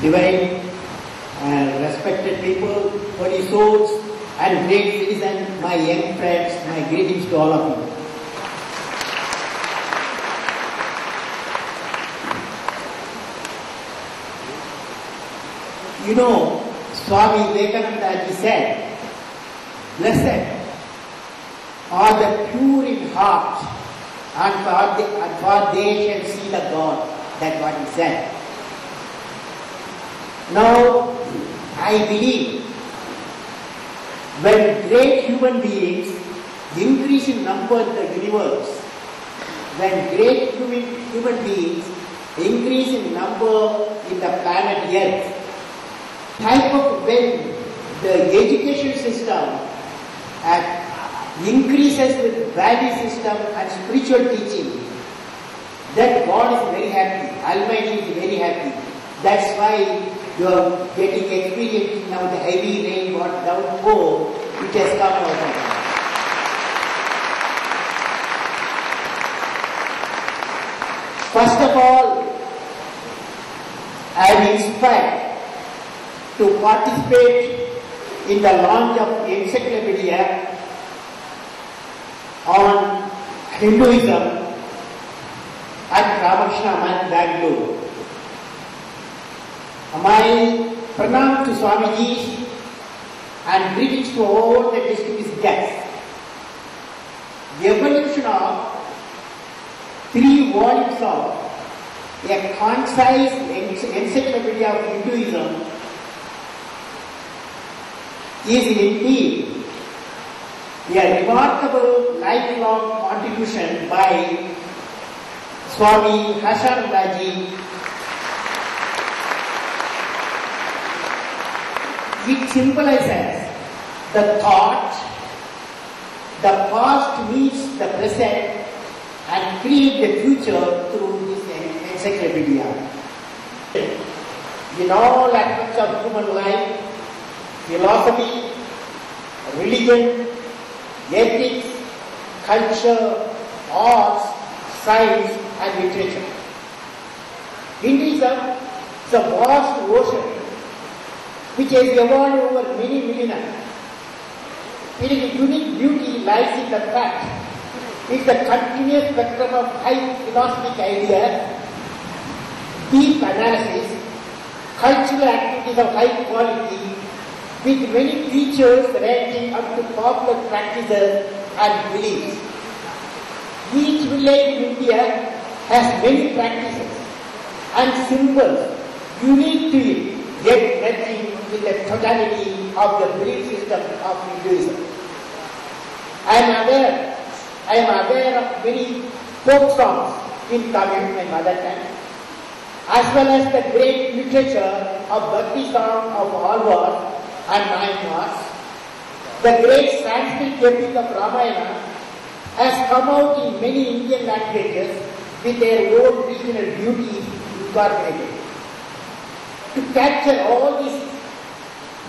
divine and respected people, holy souls, and great citizens, my young friends, my greetings to all of you. You know, Swami Prabhanandaji said, "Blessed are the pure in heart, and for they shall see the God." That's what he said. Now, I believe when great human beings increase in number in the universe, when great human beings increase in number in the planet Earth, when the education system increases with value system and spiritual teaching, then God is very happy, Almighty is very happy. That's why you are getting experience now the heavy rain, what downpour, which has come out of it. First of all, I am inspired to participate in the launch of Encyclopaedia on Hinduism at Ramakrishna Math, Bangalore. My pranam to Swamiji and greetings to all the distinguished guests. The evolution of 3 volumes of a concise encyclopedia of Hinduism is indeed a remarkable lifelong contribution by Swami Harshananda. It symbolizes the thought, the past meets the present and create the future through this encyclopedia. In all aspects of human life, philosophy, religion, ethics, culture, arts, science and literature. Hinduism is a vast ocean which has evolved over many millennia. Its unique beauty lies in the fact it's a continuous spectrum of high philosophic ideas, deep analysis, cultural activities of high quality, with many features ranging up to popular practices and beliefs. Each village in India has many practices and symbols unique to it, yet merging with the totality of the belief system of Hinduism. I am aware of many folk songs in Tamil, my mother tongue, as well as the great literature of Bhakti song of Alvar and Nayanars. The great Sanskrit epic of Ramayana has come out in many Indian languages with their own regional beauty incorporated. To capture all this,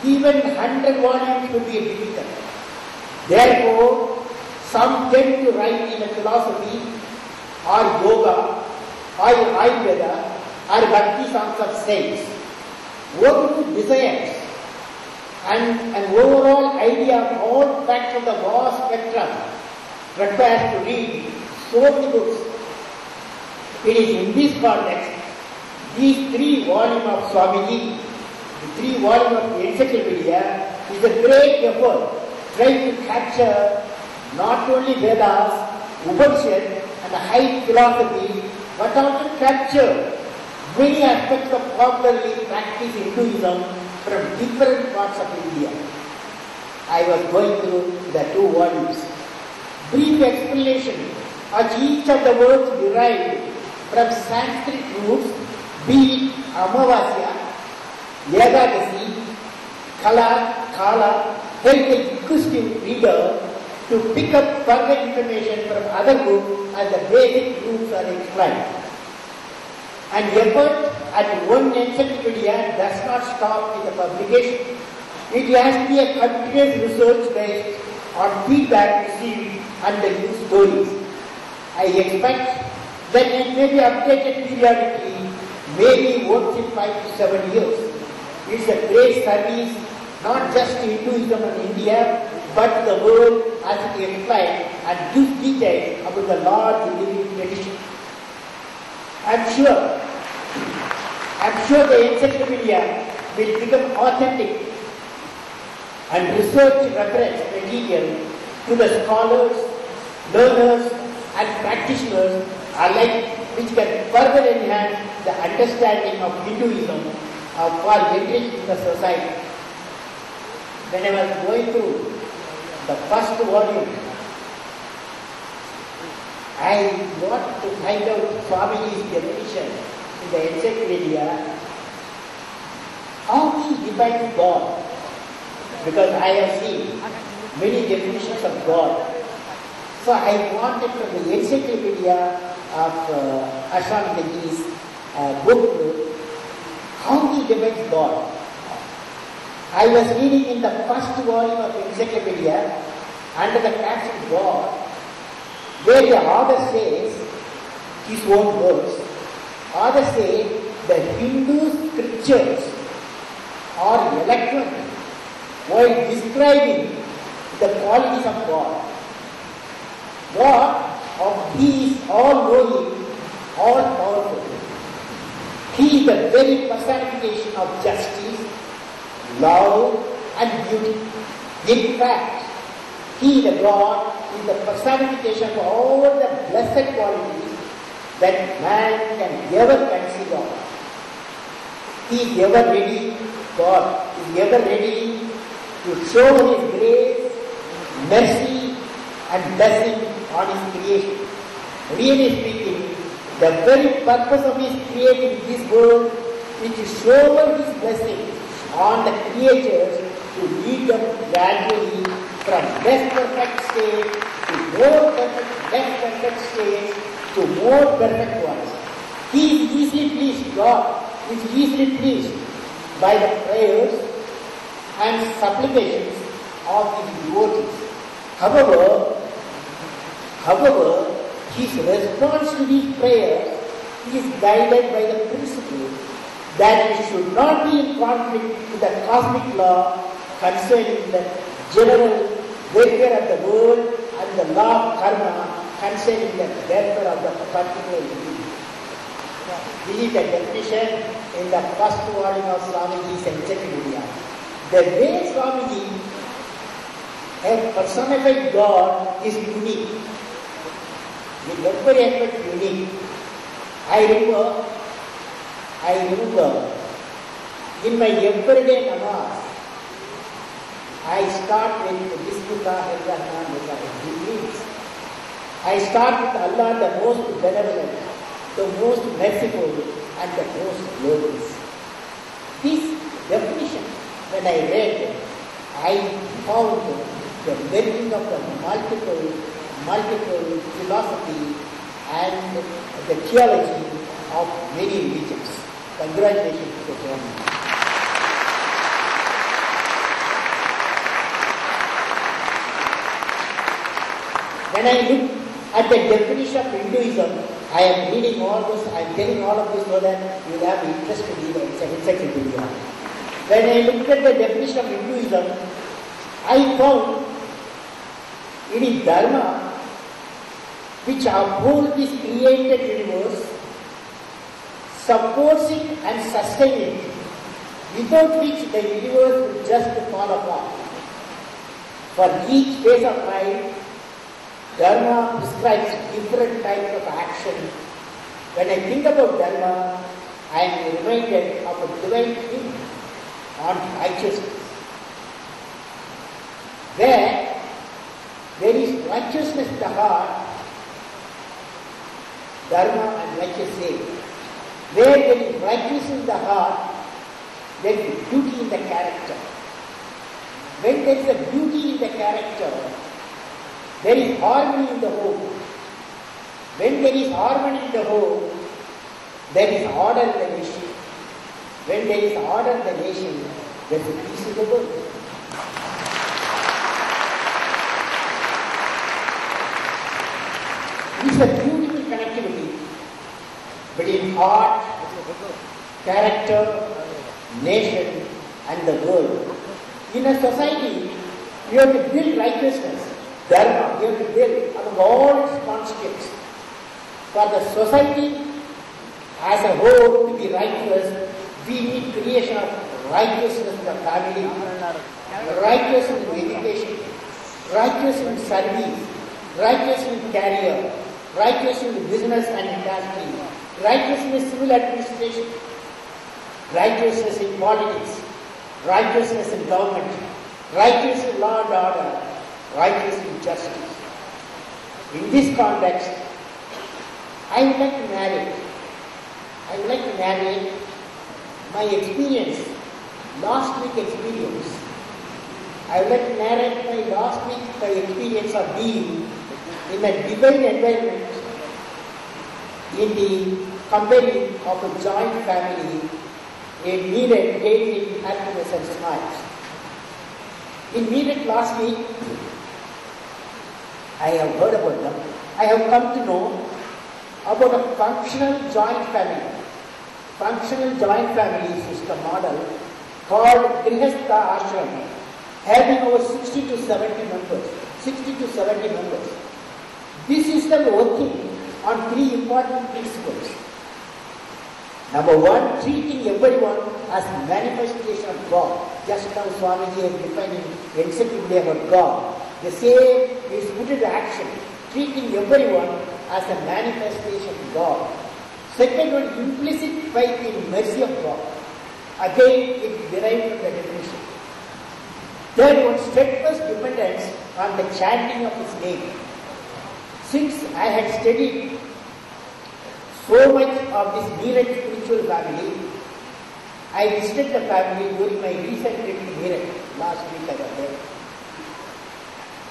even 100 volumes would be difficult. Therefore, some tend to write in a philosophy or yoga or Ayurveda or Bhakti songs of saints. One who desires an overall idea of all facts of the vast spectrum requires to read so many books. It is in this context, these 3 volumes of Swamiji, the 3 volumes of the Encyclopaedia, is a great effort trying to capture not only Vedas, Upanishad and high philosophy, but also capture many aspects of popularly practiced Hinduism from different parts of India. I was going through the 2 volumes. Brief explanation of each of the words derived from Sanskrit roots, be it Amavasya, Yadagasi, Kala, help the inquisitive reader to pick up further information from other books as the basic roots are explained. An effort at one encyclopedia does not stop with the publication. It has to be a continuous research based on feedback received and the new stories. I expect that it may be updated periodically, maybe works in 5 to 7 years. It's a great service, not just to Hinduism in India, but to the world as it explains and gives details about the large living tradition. I'm sure the Encyclopaedia will become authentic and research reference material to the scholars, learners and practitioners alike, which can further enhance the understanding of Hinduism for entering in the society. When I was going through the first volume, I wanted to find out Swamiji's definition in the Encyclopaedia, how he defines God. Because I have seen many definitions of God. So I wanted from the Encyclopaedia of Harshanandaji's book, how he defines God. I was reading in the first volume of Encyclopaedia under the caption God, where the author says, his own words, author says the Hindu scriptures are eloquent while describing the qualities of God. God of He is all-knowing, all-powerful. He is the very personification of justice, love and beauty. In fact, He, the God, is the personification of all the blessed qualities that man can ever conceive of. He is ever ready, God is ever ready to show His grace, mercy and blessing on His creation. Really speaking, the very purpose of His creating this world is to show His blessing on the creatures to lead them gradually from less perfect state to more perfect, less perfect state to more perfect ones. He is easily pleased, God is easily pleased by the prayers and supplications of His devotees. However, His response to these prayers is guided by the principle that it should not be in conflict with the cosmic law concerning the general welfare of the world and the law of karma concerning the welfare of the particular individual. This is the definition in the first volume of Swamiji's Encyclopaedia. The way Swamiji has personified God is unique. In every aspect unique. I remember in my everyday namaz, I start with Bismillah ar-Rahman ar-Rahim. I start with Allah, the most benevolent, the most merciful and the most glorious. This definition, when I read, I found the meaning of the multiple philosophy and the theology of many religions. Congratulations to the government. When I look at the definition of Hinduism, I am reading all this, I am telling all of this so that you will have interest to read the Encyclopaedia. When I looked at the definition of Hinduism, I found it is Dharma which upholds this created universe, supports it and sustains it, without which the universe would just fall apart. For each phase of life, Dharma prescribes different types of action. When I think about Dharma, I am reminded of a divine theme on righteousness. Where there is righteousness in the heart, Dharma and righteous say. Where there is righteousness in the heart, there is beauty in the character. When there is a beauty in the character, there is harmony in the home. When there is harmony in the home, there is order in the nation. When there is order in the nation, there is peace in the world. It is a beautiful connectivity between heart character, nation, and the world. In a society, you have to build righteousness, dharma, you have to build among all its constituents. For the society as a whole to be righteous, we need creation of righteousness in the family, righteousness in education, righteousness in service, righteousness in career, righteousness in business and industry, righteousness in civil administration, righteousness in politics, righteousness in government, righteousness in law and order, righteousness in justice. In this context, I would like to narrate my experience, last week experience. I would like to narrate my experience of being in a divine environment in the company of a joint family, a needed daily happiness and smiles. In Meerut last week, I have heard about them. I have come to know about a functional joint family system model called Grihastha Ashram, having over 60 to 70 members. This system working on three important principles. Number one, treating everyone as a manifestation of God. Just now Swamiji is defining Encyclopaedia about God. The same is put into action, treating everyone as a manifestation of God. Second one, implicit faith in mercy of God. Again, it derived from the definition. Third one, steadfast dependence on the chanting of His name. Since I had studied so much of this Meerut spiritual family, I visited the family during my recent trip to Meerut. Last week I was there.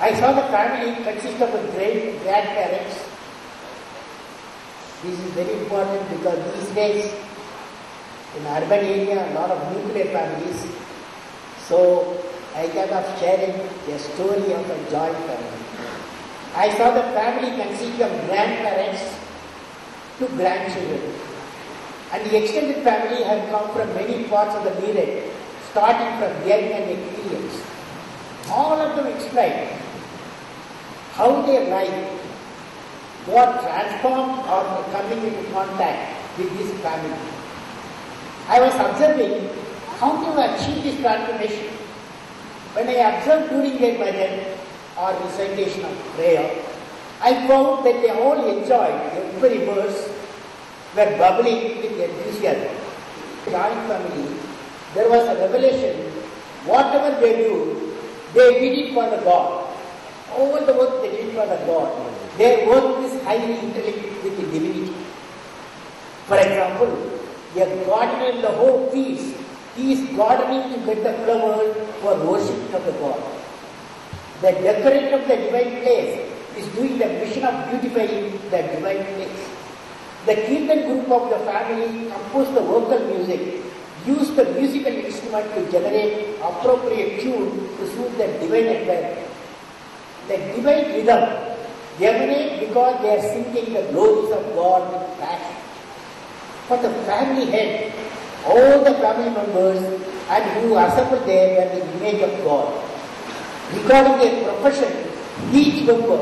I saw the family consist of grandparents. This is very important because these days in urban area a lot of nuclear families. So I thought of sharing a story of a joint family. I saw the family consist of grandparents to grandchildren. And the extended family had come from many parts of the Meerut, starting from young and experience. All of them explained how their life got transformed after coming into contact with this family. I was observing how to achieve this transformation. When I observed during their bhajan or recitation of prayer, I found that they all enjoyed every verse, were bubbling with enthusiasm. In our family, there was a revelation. Whatever they do, they did it for the God. All the work they did for the God. Their work is highly interlinked with the divinity. For example, a gardener in the whole fields, he is gardening to get the flowers for worship of the God. The decorator of the divine place is doing the mission of beautifying the divine place. The Kirtan group of the family composed the vocal music, used the musical instrument to generate appropriate tune to suit the divine environment. The divine rhythm emanates because they are singing the glories of God with passion. For the family head, all the family members and who assembled there were the image of God. Regarding their profession, each member,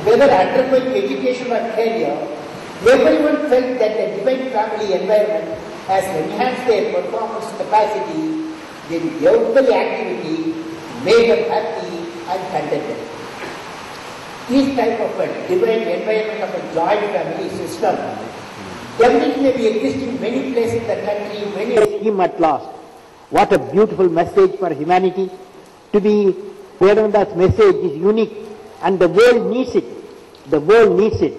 whether undergoing education or career, everyone felt that the divine family environment has enhanced their performance capacity in every activity, made them happy and contented. This type of a divine environment of a joint family system definitely may be existing in many places in the country, many him at last. What a beautiful message for humanity. To be Prabhananda's message is unique and the world needs it. The world needs it.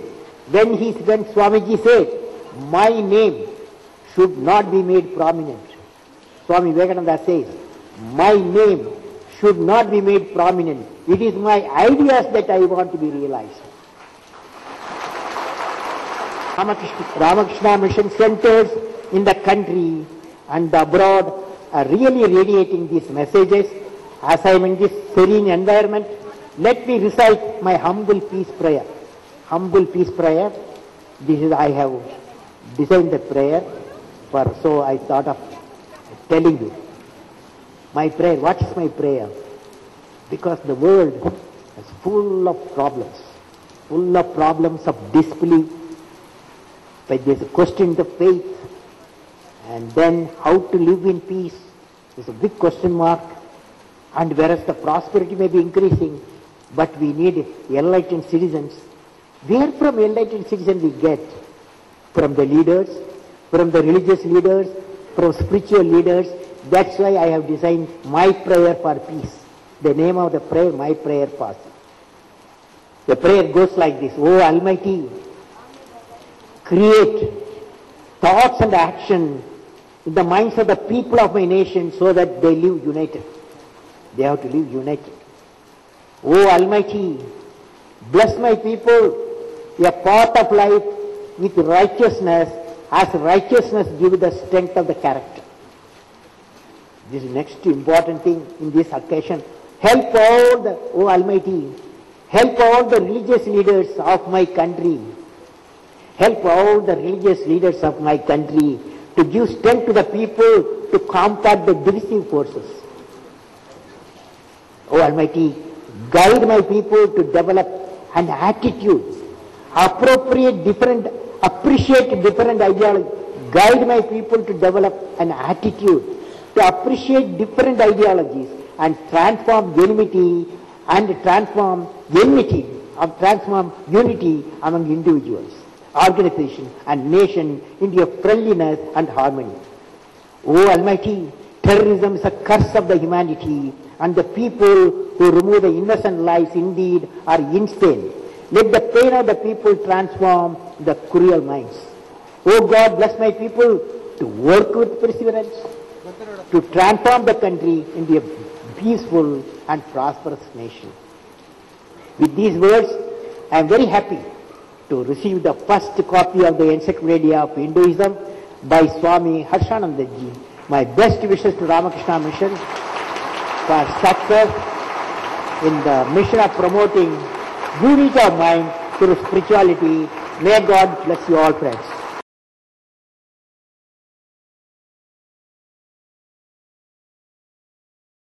When Swamiji said, my name should not be made prominent. Swami Vivekananda says, my name should not be made prominent. It is my ideas that I want to be realized. Ramakrishna Mission centers in the country and abroad are really radiating these messages. As I am in this serene environment, let me recite my humble peace prayer. Humble peace prayer. This is, I have designed the prayer. So I thought of telling you. My prayer, what is my prayer? Because the world is full of problems of disbelief. But there's a question of faith, and then how to live in peace is a big question mark. And whereas the prosperity may be increasing, but we need enlightened citizens. Where from enlightened citizens we get? From the leaders, from the religious leaders, from spiritual leaders. That's why I have designed my prayer for peace. The name of the prayer, my prayer for peace. The prayer goes like this: O Almighty, create thoughts and action in the minds of the people of my nation so that they live united. They have to live united. O Almighty, bless my people a path of life with righteousness, as righteousness gives the strength of the character. This is next important thing in this occasion. Help all the, O Almighty, help all the religious leaders of my country. Help all the religious leaders of my country to give strength to the people to combat the divisive forces. O Almighty, guide my people to develop an attitude, appreciate different ideology. Guide my people to develop an attitude to appreciate different ideologies and transform unity among individuals, organization and nation into a friendliness and harmony. O Almighty, terrorism is a curse of the humanity, and the people who remove the innocent lives indeed are insane. Let the pain of the people transform the cruel minds. O God, bless my people to work with perseverance, to transform the country into a peaceful and prosperous nation. With these words, I am very happy to receive the first copy of the Encyclopaedia of Hinduism by Swami Harshananda. My best wishes to Ramakrishna Mission for success in the mission of promoting unity of mind through spirituality. May God bless you all, friends.